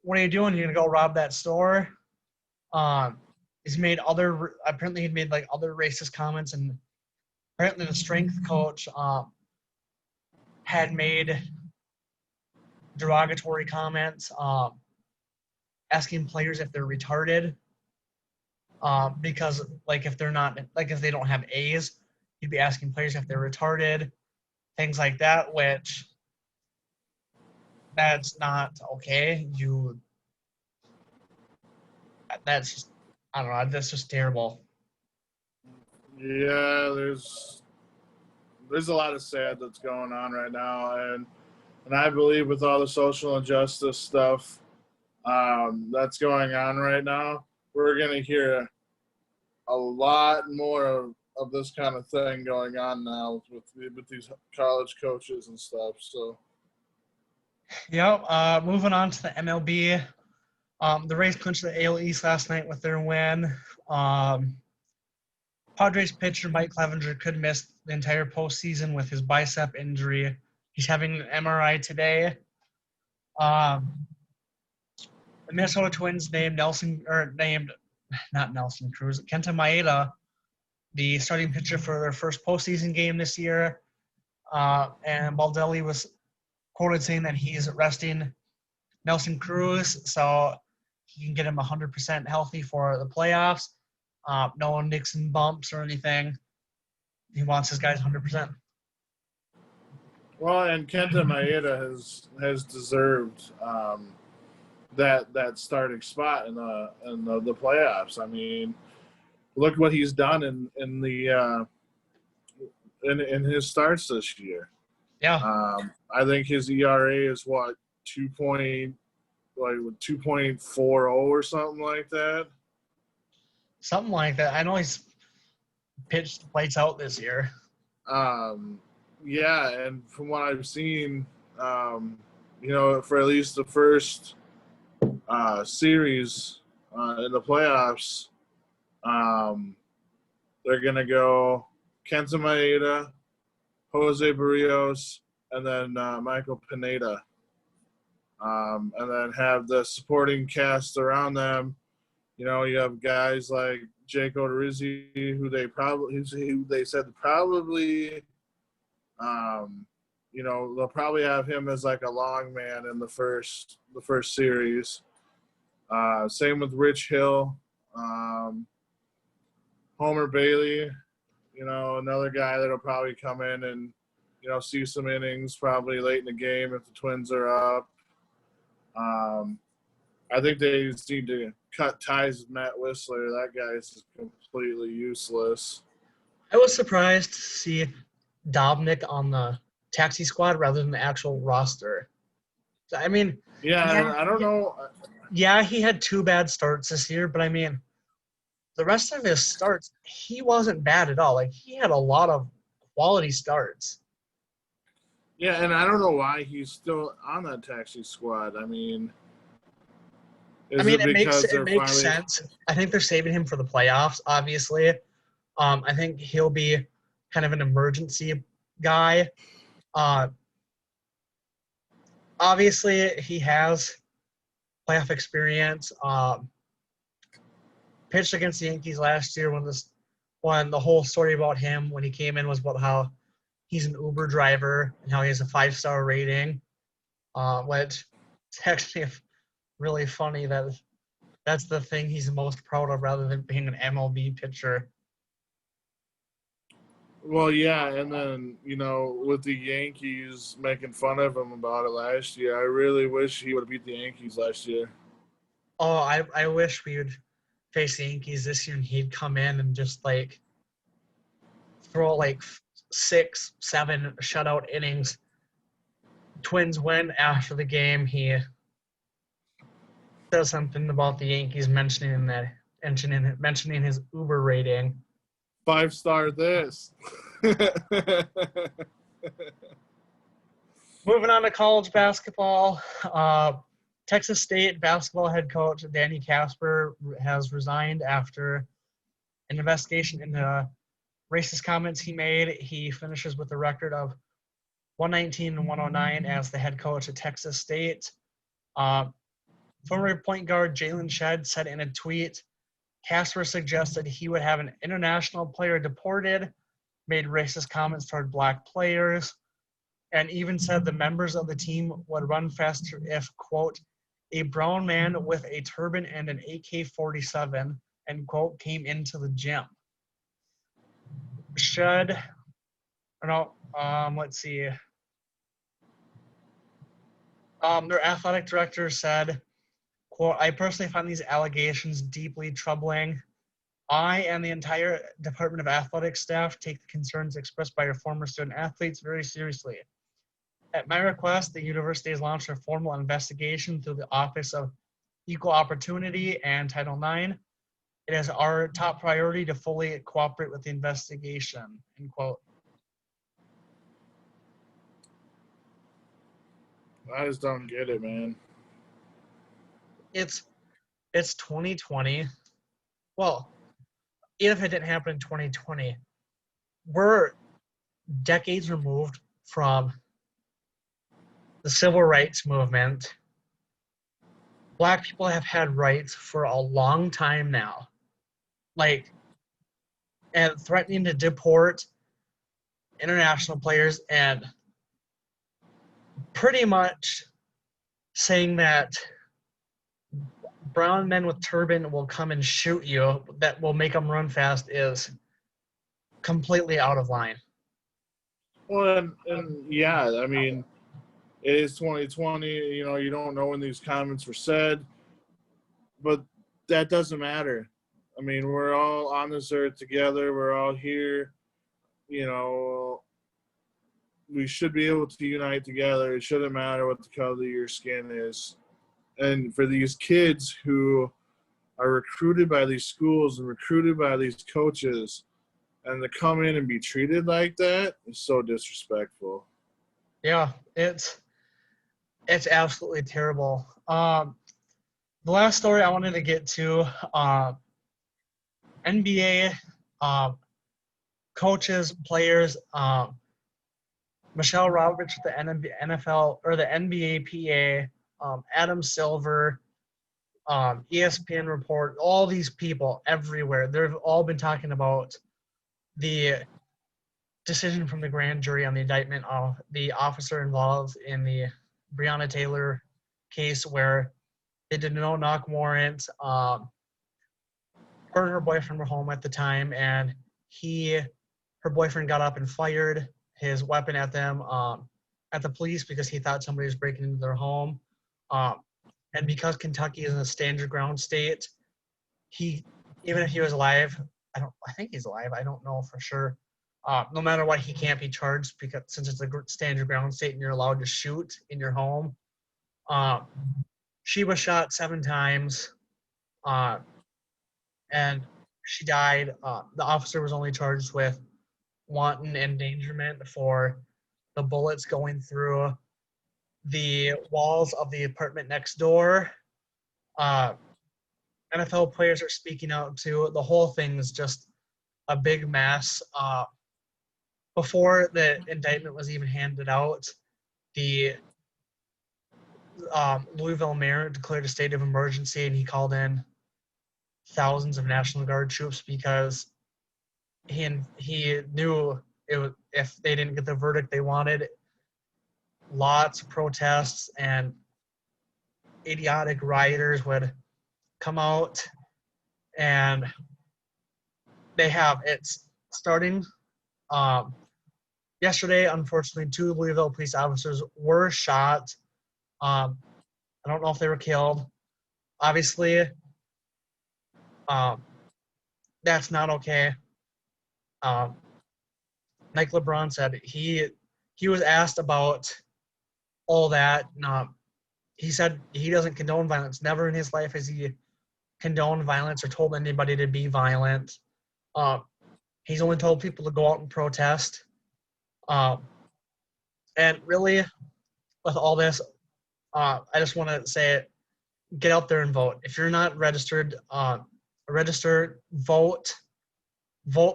"What are you doing? You're gonna go rob that store?" He'd made other racist comments, and apparently the strength coach had made derogatory comments, asking players if they're retarded, because like if they don't have A's, he'd be asking players if they're retarded, things like that, which that's not okay. That's just, I don't know, that's just terrible. Yeah, there's a lot of sad that's going on right now, and I believe with all the social injustice stuff that's going on right now, we're gonna hear a lot more of this kind of thing going on now with these college coaches and stuff. So Yep. Moving on to the MLB. The Rays clinched the AL East last night with their win. Padres pitcher Mike Clevenger could miss the entire postseason with his bicep injury. He's having an MRI today. The Minnesota Twins named Kenta Maeda the starting pitcher for their first postseason game this year. And Baldelli was quoted saying that he's resting Nelson Cruz so he can get him 100% healthy for the playoffs. No Nixon bumps or anything. He wants his guys 100%. Well, and Kenta Maeda has deserved that starting spot in the playoffs. I mean, look what he's done in his starts this year. Yeah. I think his ERA is what 2.40 or something like that. Something like that. I know he's pitched lights out this year. Yeah, and from what I've seen, for at least the first series in the playoffs, they're gonna go Kenta Maeda, Jose Barrios, and then Michael Pineda, and then have the supporting cast around them. You know, you have guys like Jake Odorizzi, who they said probably, they'll probably have him as like a long man in the first series. Same with Rich Hill, Homer Bailey, another guy that'll probably come in and, see some innings probably late in the game if the Twins are up. I think they just need to cut ties with Matt Whistler. That guy is completely useless. I was surprised to see Dobnik on the taxi squad rather than the actual roster. I mean, I don't know. Yeah, he had 2 bad starts this year, but I mean, the rest of his starts, he wasn't bad at all. Like, he had a lot of quality starts. Yeah, and I don't know why he's still on that taxi squad. I mean, it makes sense. I think they're saving him for the playoffs, obviously. I think he'll be kind of an emergency guy. Obviously, he has playoff experience. Pitched against the Yankees last year when the whole story about him when he came in was about how he's an Uber driver and how he has a 5-star rating, which is actually really funny that that's the thing he's most proud of rather than being an MLB pitcher. Well, yeah, and then, with the Yankees making fun of him about it last year, I really wish he would have beat the Yankees last year. Oh, I wish we would face the Yankees this year and he'd come in and just, throw, 6, 7 shutout innings. Twins win. After the game, he says something about the Yankees mentioning his Uber rating. 5-star this. Moving on to college basketball. Texas State basketball head coach Danny Casper has resigned after an investigation into racist comments he made. He finishes with a record of 119 and 109 as the head coach at Texas State. Former point guard Jalen Shedd said in a tweet, Casper suggested he would have an international player deported, made racist comments toward black players, and even said the members of the team would run faster if, quote, a brown man with a turban and an AK-47, end quote, came into the gym. Let's see. Their athletic director said, quote, I personally find these allegations deeply troubling. I and the entire Department of Athletics staff take the concerns expressed by our former student athletes very seriously. At my request, the university has launched a formal investigation through the Office of Equal Opportunity and Title IX. It is our top priority to fully cooperate with the investigation, end quote. I just don't get it, man. It's 2020. Well, even if it didn't happen in 2020, we're decades removed from the civil rights movement. Black people have had rights for a long time now. Like, and threatening to deport international players and pretty much saying that brown men with turban will come and shoot you, that will make them run fast, is completely out of line. Well, and yeah, I mean, it is 2020. You know, you don't know when these comments were said, but that doesn't matter. I mean, we're all on this earth together. We're all here. You know, we should be able to unite together. It shouldn't matter what the color of your skin is. And for these kids who are recruited by these schools and recruited by these coaches, and to come in and be treated like that is so disrespectful. Yeah, it's absolutely terrible. The last story I wanted to get to, NBA coaches, players, Michelle Roberts with the NFL or the NBA PA, Adam Silver, ESPN report, all these people everywhere. They've all been talking about the decision from the grand jury on the indictment of the officer involved in the Breonna Taylor case, where they did a no-knock warrant. Her and her boyfriend were home at the time, and her boyfriend got up and fired his weapon at them, at the police, because he thought somebody was breaking into their home. And because Kentucky is a stand your ground state, even if he was alive, I think he's alive. I don't know for sure. No matter what, he can't be charged, because since it's a stand your ground state and you're allowed to shoot in your home. She was shot 7 times, and she died. The officer was only charged with wanton endangerment for the bullets going through the walls of the apartment next door. NFL players are speaking out too. The whole thing is just a big mess. Before the indictment was even handed out, the Louisville mayor declared a state of emergency, and he called in thousands of National Guard troops because he knew if they didn't get the verdict they wanted, lots of protests and idiotic rioters would come out. And it's starting. Yesterday, unfortunately, 2 Louisville police officers were shot. I don't know if they were killed. Obviously, that's not okay. Like LeBron said, he was asked about all that. He said he doesn't condone violence. Never in his life has he condoned violence or told anybody to be violent. He's only told people to go out and protest. And really, with all this, I just want to say it: get out there and vote. If you're not registered, register, vote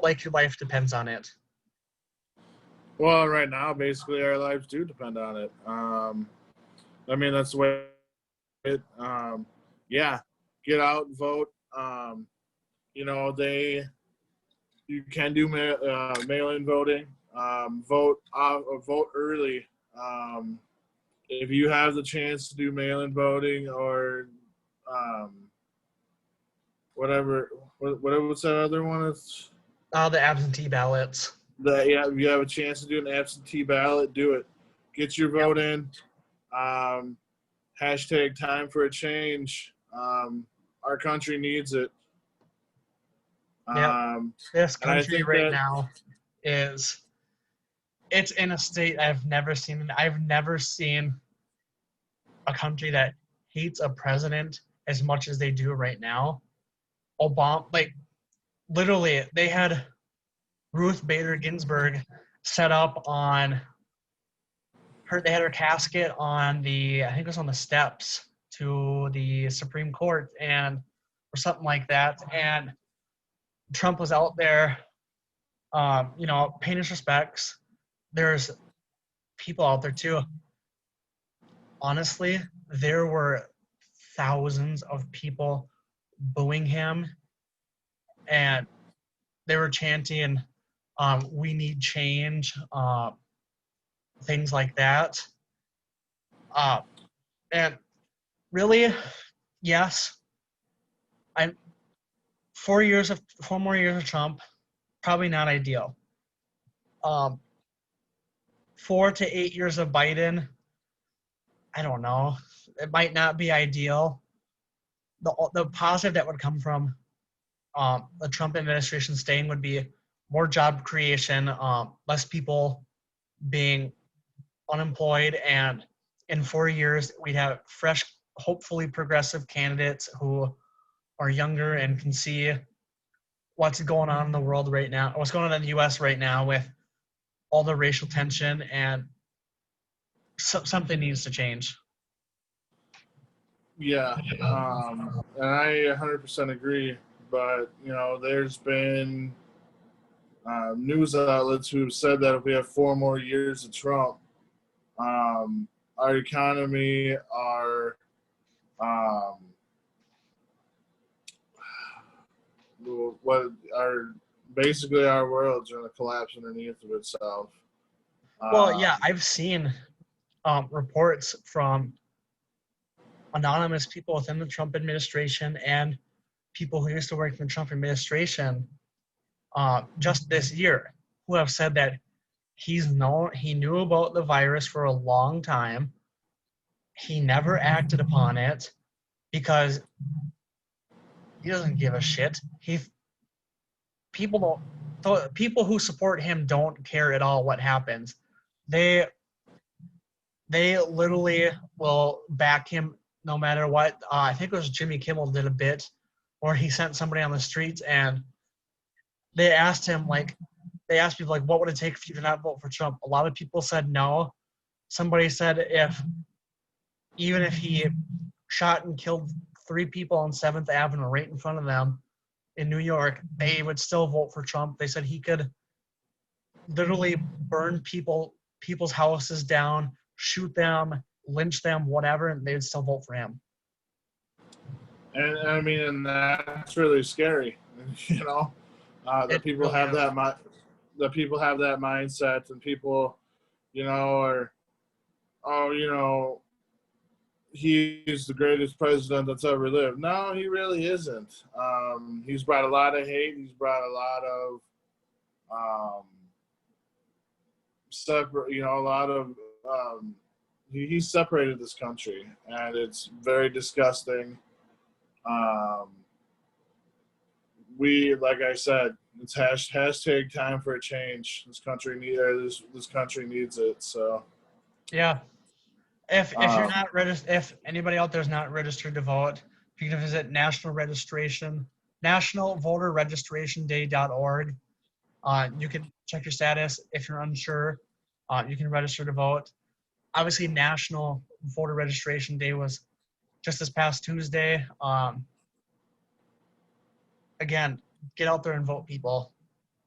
like your life depends on it. Well, right now, basically, our lives do depend on it. I mean, that's the way it. Yeah, get out and vote. You know, you can do mail-in voting. Vote early. If you have the chance to do mail-in voting or what's that other one? It's The absentee ballots. if you have a chance to do an absentee ballot, do it. Get your vote in. Hashtag time for a change. Our country needs it. This country right now it's in a state I've never seen. I've never seen a country that hates a president as much as they do right now. Obama, like, literally, they had Ruth Bader Ginsburg set up on heard they had her casket on I think it was on the steps to the Supreme Court or something like that. And Trump was out there, paying his respects. There's people out there too. Honestly, there were thousands of people booing him, and they were chanting, "We need change," things like that. And really, yes, I'm 4 more years of Trump, probably not ideal. 4 to 8 years of Biden, I don't know. It might not be ideal. The positive that would come from the Trump administration staying would be more job creation, less people being unemployed, and in 4 years we'd have fresh, hopefully progressive candidates who are younger and can see what's going on in the world right now, what's going on in the U.S. right now with all the racial tension, and something needs to change. Yeah, and I 100% agree. But there's been news outlets who have said that if we have 4 more years of Trump, our economy, basically our world's going to collapse underneath of itself. Well, yeah, I've seen reports from anonymous people within the Trump administration and people who used to work in the Trump administration just this year who have said that he knew about the virus for a long time. He never acted upon it because he doesn't give a shit. People who support him don't care at all what happens. They literally will back him no matter what. I think it was Jimmy Kimmel did a bit where he sent somebody on the streets and they asked people like, what would it take for you to not vote for Trump? A lot of people said no. Somebody said even if he shot and killed 3 people on 7th Avenue right in front of them in New York, they would still vote for Trump. They said he could literally burn people's houses down, shoot them, lynch them, whatever, and they would still vote for him. And I mean, and that's really scary, that people have that people have that mindset, and people, are, he's the greatest president that's ever lived. No, he really isn't. He's brought a lot of hate. He's brought a lot of he's separated this country, and it's very disgusting. Like I said, it's hashtag time for a change. This country needs it. So yeah. If you're not registered, if anybody out there is not registered to vote, you can visit nationalvoterregistrationday.org. You can check your status. If you're unsure, you can register to vote. Obviously, National Voter Registration Day was just this past Tuesday. Again, get out there and vote, people.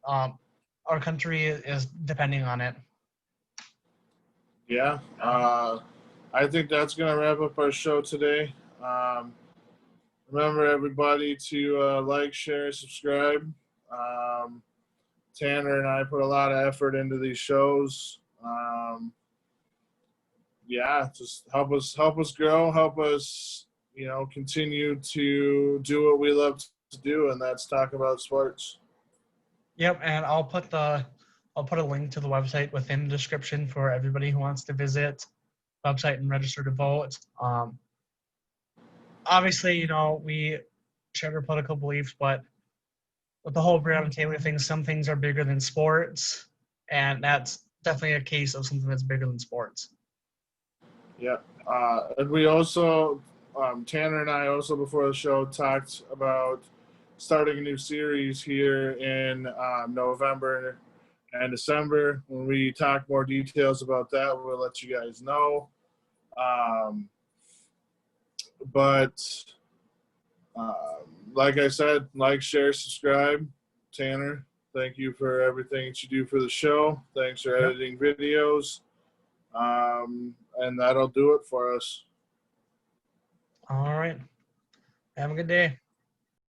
Our country is depending on it. Yeah. I think that's going to wrap up our show today. Remember, everybody, to like, share, subscribe. Tanner and I put a lot of effort into these shows. Just help us grow, help us, continue to do what we love to do, and that's talk about sports. Yep, and I'll put a link to the website within the description for everybody who wants to visit the website and register to vote. Obviously, we share our political beliefs, but with the whole Breonna Taylor thing, some things are bigger than sports, and that's definitely a case of something that's bigger than sports. Yeah, and we also, Tanner and I also before the show talked about starting a new series here in November And December, when we talk more details about that, we'll let you guys know. But like I said, like, share, subscribe. Tanner, thank you for everything that you do for the show. Thanks for editing videos. And that'll do it for us. All right. Have a good day.